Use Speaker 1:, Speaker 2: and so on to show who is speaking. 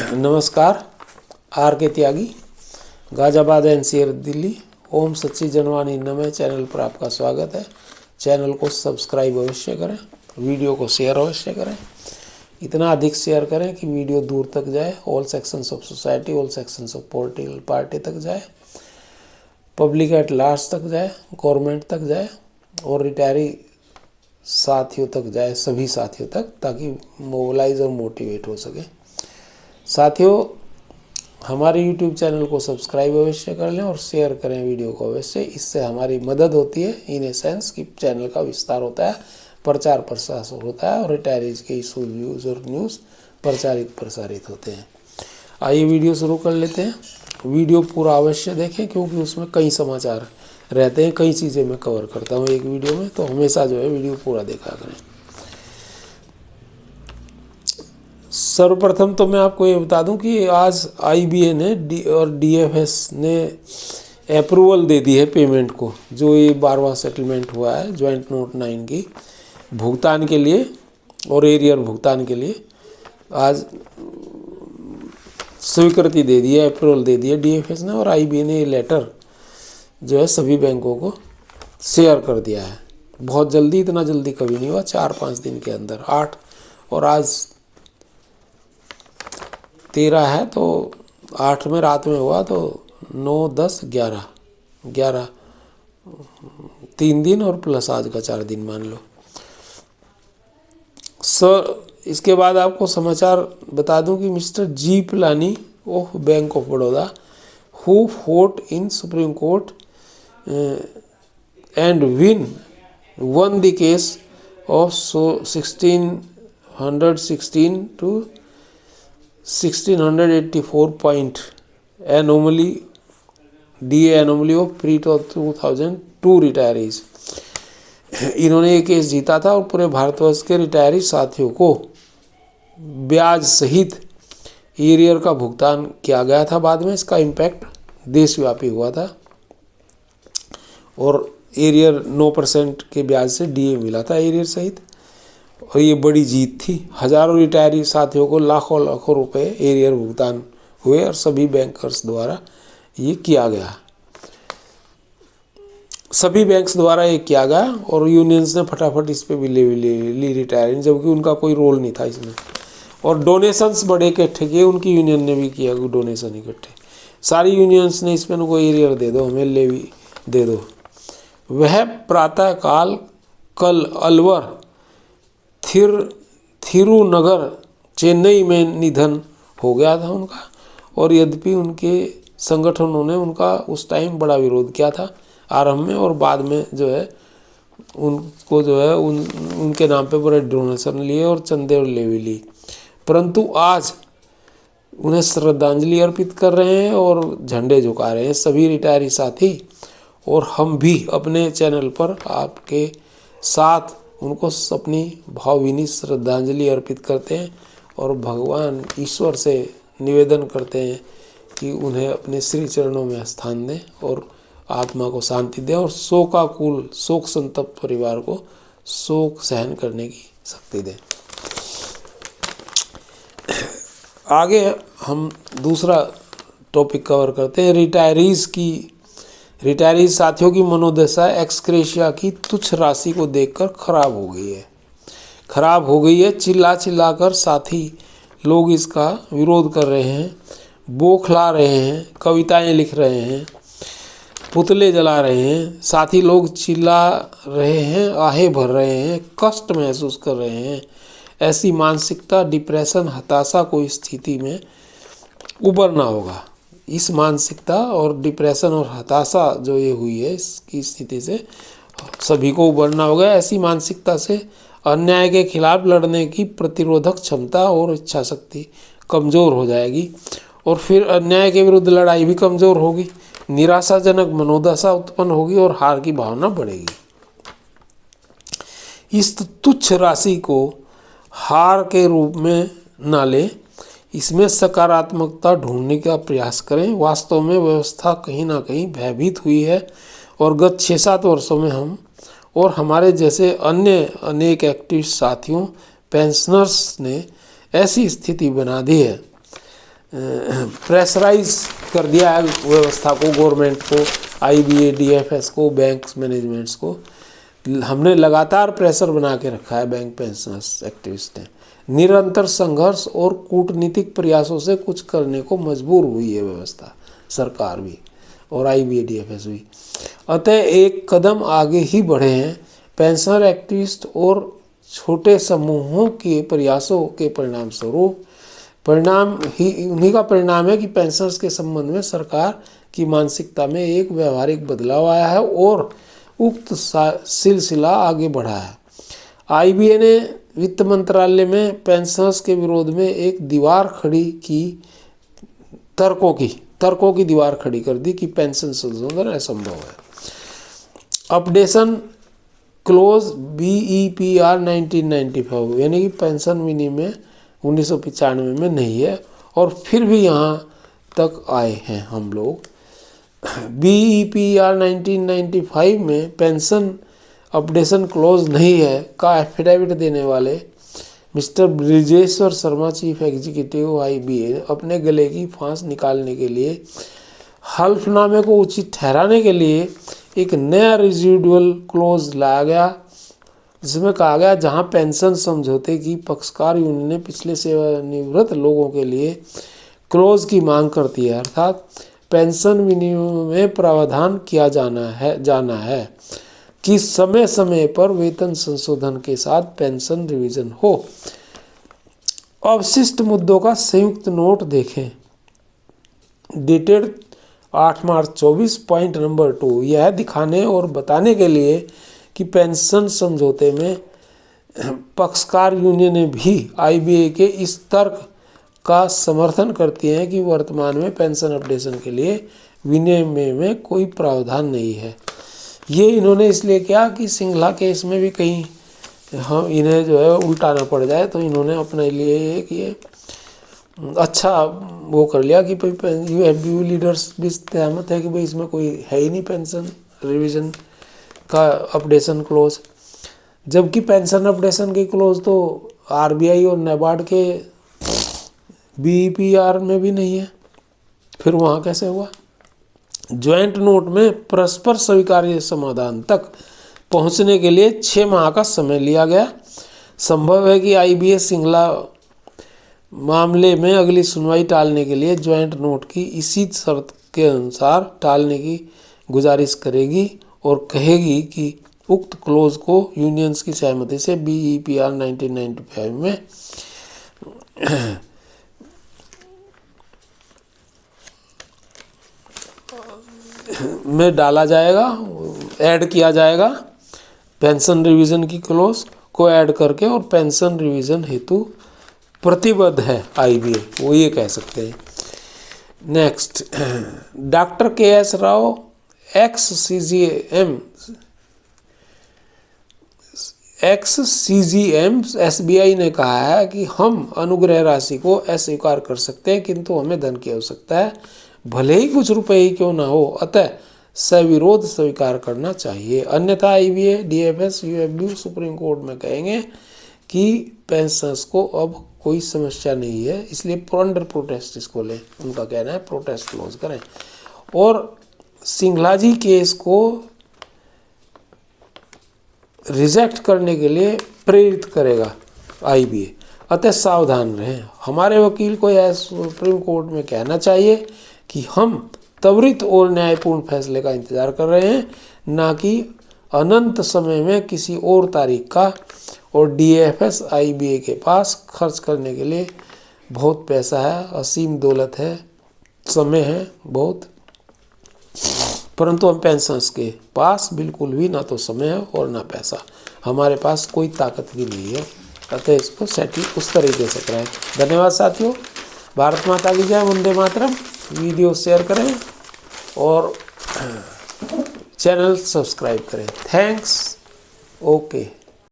Speaker 1: नमस्कार। आर के त्यागी, गाजियाबाद एनसीआर दिल्ली। ओम सच्ची जनवाणी नमे चैनल पर आपका स्वागत है। चैनल को सब्सक्राइब अवश्य करें, वीडियो को शेयर अवश्य करें। इतना अधिक शेयर करें कि वीडियो दूर तक जाए, all sections of society, all sections of political party तक जाए, पब्लिक एट लार्ज तक जाए, गवर्नमेंट तक जाए और रिटायरी साथियों तक जाए, सभी साथियों तक, ताकि मोबिलाइज और मोटिवेट हो सके। साथियों, हमारे YouTube चैनल को सब्सक्राइब अवश्य कर लें और शेयर करें वीडियो को अवश्य। इससे हमारी मदद होती है इन ए सेंस कि चैनल का विस्तार होता है, प्रचार प्रसार होता है और रिटायरीज के इशू व्यूज़ और न्यूज़ प्रसारित होते हैं। आइए वीडियो शुरू कर लेते हैं। वीडियो पूरा अवश्य देखें क्योंकि उसमें कई समाचार रहते हैं, कई चीज़ें मैं कवर करता हूँ एक वीडियो में, तो हमेशा जो है वीडियो पूरा देखा करें। सर्वप्रथम तो मैं आपको ये बता दूं कि आज IBA ने और DFS ने अप्रूवल दे दी है पेमेंट को, जो ये 12वां सेटलमेंट हुआ है ज्वाइंट नोट 9 की भुगतान के लिए और एरियर भुगतान के लिए आज स्वीकृति दे दी है, अप्रूवल दे दी है DFS ने। और IBA ने ये लेटर जो है सभी बैंकों को शेयर कर दिया है। बहुत जल्दी, इतना जल्दी कभी नहीं हुआ, 4-5 दिन के अंदर। 8 और आज 13 है, तो 8 में रात में हुआ, तो 9, 10, 11 3 दिन और प्लस आज का 4 दिन मान लो। सर, इसके बाद आपको समाचार बता दूं कि mister G Pilani of bank of Baroda, who fought in supreme court and won the case of 1616 to 1684 point anomaly DA anomaly of pre-2002 retirees। इन्होंने ये केस जीता था और पूरे भारतवर्ष के रिटायरी साथियों को ब्याज सहित एरियर का भुगतान किया गया था। बाद में इसका इम्पैक्ट देशव्यापी हुआ था और एरियर 9% के ब्याज से DA मिला था एरियर सहित, और ये बड़ी जीत थी। हजारों रिटायरी साथियों को लाखों लाखों रुपए एरियर भुगतान हुए और सभी बैंकर्स द्वारा ये किया गया, सभी बैंक्स द्वारा ये किया गया। और यूनियंस ने फटाफट इस पे भी ली रिटायरिंग, जबकि उनका कोई रोल नहीं था इसमें। और डोनेशंस बड़े इकट्ठे किए, उनकी यूनियन ने भी किया डोनेशन इकट्ठे। सारी यूनियंस ने इसमें उनको एरियर दे दो, हमें लेवी दे दो। वह प्रातः काल कल अलवर थिरुनगर चेन्नई में निधन हो गया था उनका। और यद्यपि उनके संगठनों ने उनका उस टाइम बड़ा विरोध किया था आरंभ में, और बाद में जो है उनको जो है उनके नाम पे बड़े डोनेशन लिए और चंदे और लेवी ली, परंतु आज उन्हें श्रद्धांजलि अर्पित कर रहे हैं और झंडे झुका रहे हैं सभी रिटायरी साथी। और हम भी अपने चैनल पर आपके साथ उनको अपनी भावभीनी श्रद्धांजलि अर्पित करते हैं और भगवान ईश्वर से निवेदन करते हैं कि उन्हें अपने श्री चरणों में स्थान दें और आत्मा को शांति दें और शोकाकुल शोक संतप्त परिवार को शोक सहन करने की शक्ति दें। आगे हम दूसरा टॉपिक कवर करते हैं। रिटायरी साथियों की मनोदशा एक्सक्रेशिया की तुच्छ राशि को देखकर खराब हो गई है। चिल्ला कर साथी लोग इसका विरोध कर रहे हैं, बौखला रहे हैं, कविताएं लिख रहे हैं, पुतले जला रहे हैं। साथी लोग चिल्ला रहे हैं, आहे भर रहे हैं, कष्ट महसूस कर रहे हैं। ऐसी मानसिकता, डिप्रेशन, हताशा को स्थिति में उबरना होगा। इस मानसिकता और डिप्रेशन और हताशा जो ये हुई है, इसकी स्थिति से सभी को उबरना होगा। ऐसी मानसिकता से अन्याय के खिलाफ लड़ने की प्रतिरोधक क्षमता और इच्छा शक्ति कमज़ोर हो जाएगी और फिर अन्याय के विरुद्ध लड़ाई भी कमज़ोर होगी। निराशाजनक मनोदशा उत्पन्न होगी और हार की भावना बढ़ेगी। इस तुच्छ राशि को हार के रूप में न लें, इसमें सकारात्मकता ढूंढने का प्रयास करें। वास्तव में व्यवस्था कहीं ना कहीं भयभीत हुई है और गत 6-7 वर्षों में हम और हमारे जैसे अन्य अनेक एक्टिव साथियों, पेंशनर्स ने ऐसी स्थिति बना दी है प्रेशराइज कर दिया है व्यवस्था को, गवर्नमेंट को, आईबीए, डीएफएस को, बैंक मैनेजमेंट्स को। हमने लगातार प्रेशर बना के रखा है बैंक पेंशनर्स एक्टिविस्ट ने। निरंतर संघर्ष और कूटनीतिक प्रयासों से कुछ करने को मजबूर हुई है व्यवस्था, सरकार भी और आईबीए, डीएफएस भी। अतः एक कदम आगे ही बढ़े हैं। पेंशनर एक्टिविस्ट और छोटे समूहों के प्रयासों के परिणाम स्वरूप उन्हीं का परिणाम है कि पेंशनर्स के संबंध में सरकार की मानसिकता में एक व्यवहारिक बदलाव आया है और उक्त सिलसिला आगे बढ़ा है। आईबीए ने वित्त मंत्रालय में पेंशनर्स के विरोध में एक दीवार खड़ी की, तर्कों की दीवार खड़ी कर दी कि पेंशन संशोधन असंभव है। अपडेशन क्लोज BEPR 1995 यानी कि पेंशन विनिमय 1995 में नहीं है, और फिर भी यहाँ तक आए हैं हम लोग। BEPR 1995 में पेंशन अपडेशन क्लोज नहीं है का एफिडेविट देने वाले mister Brijeshwar Sharma, chief executive IBA, अपने गले की फांस निकालने के लिए हल्फनामे को उचित ठहराने के लिए एक नया रेजिडुअल क्लोज लाया गया, जिसमें कहा गया जहां पेंशन समझौते की पक्षकार यूनियन ने पिछले सेवानिवृत्त लोगों के लिए क्लोज की मांग करती है, अर्थात पेंशन विनिमय में प्रावधान किया जाना है कि समय समय पर वेतन संशोधन के साथ पेंशन रिवीजन हो। अवशिष्ट मुद्दों का संयुक्त नोट देखें, डेटेड 8 मार्च 24, पॉइंट नंबर 2। यह दिखाने और बताने के लिए कि पेंशन समझौते में पक्षकार यूनियन भी आईबीए के इस तर्क का समर्थन करती हैं कि वर्तमान में पेंशन अपडेशन के लिए विनिमय में कोई प्रावधान नहीं है। ये इन्होंने इसलिए किया कि सिंघला केस में भी कहीं हम इन्हें जो है उल्टा ना पड़ जाए, तो इन्होंने अपने लिए एक ये अच्छा वो कर लिया कि भाई यूएफबीयू लीडर्स भी सहमत है कि भाई इसमें कोई है ही नहीं पेंशन रिवीजन का अपडेशन क्लोज, जबकि पेंशन अपडेशन की क्लोज तो आरबीआई और नाबार्ड के बीईपीआर में भी नहीं है। फिर वहाँ कैसे हुआ? ज्वाइंट नोट में परस्पर स्वीकार्य समाधान तक पहुँचने के लिए 6 माह का समय लिया गया। संभव है कि आईबीए सिंघला मामले में अगली सुनवाई टालने के लिए ज्वाइंट नोट की इसी शर्त के अनुसार टालने की गुजारिश करेगी और कहेगी कि उक्त क्लोज को यूनियंस की सहमति से बीईपीआर 1995 में डाला जाएगा, ऐड किया जाएगा। पेंशन रिवीजन की क्लोज को ऐड करके, और पेंशन रिवीजन हेतु प्रतिबद्ध है आईबीए, वो ये कह सकते हैं। नेक्स्ट, डॉक्टर KS राव एक्स-CGM SBI ने कहा है कि हम अनुग्रह राशि को अस्वीकार कर सकते हैं, किंतु हमें धन की आवश्यकता है, भले ही कुछ रुपए ही क्यों ना हो, अतः सविरोध स्वीकार करना चाहिए। अन्यथा IBA, DFS, UFBU supreme court में कहेंगे कि पेंशनर्स को अब कोई समस्या नहीं है, इसलिए अंडर प्रोटेस्ट इसको लें। उनका कहना है प्रोटेस्ट क्लोज करें, और सिंघला जी केस को रिजेक्ट करने के लिए प्रेरित करेगा आईबीए। अतः सावधान रहें। हमारे वकील को यह सुप्रीम कोर्ट में कहना चाहिए कि हम त्वरित और न्यायपूर्ण फैसले का इंतजार कर रहे हैं, ना कि अनंत समय में किसी और तारीख का। और डीएफएस आईबीए के पास खर्च करने के लिए बहुत पैसा है, असीम दौलत है, समय है बहुत, परंतु हम पेंशनर्स के पास बिल्कुल भी ना तो समय है और ना पैसा, हमारे पास कोई ताकत भी नहीं है। अतः इसको सेटिल उस तरीके से कराएं। धन्यवाद साथियों। भारत माता की जय, वंदे मातरम। वीडियो शेयर करें और चैनल सब्सक्राइब करें। थैंक्स। ओके।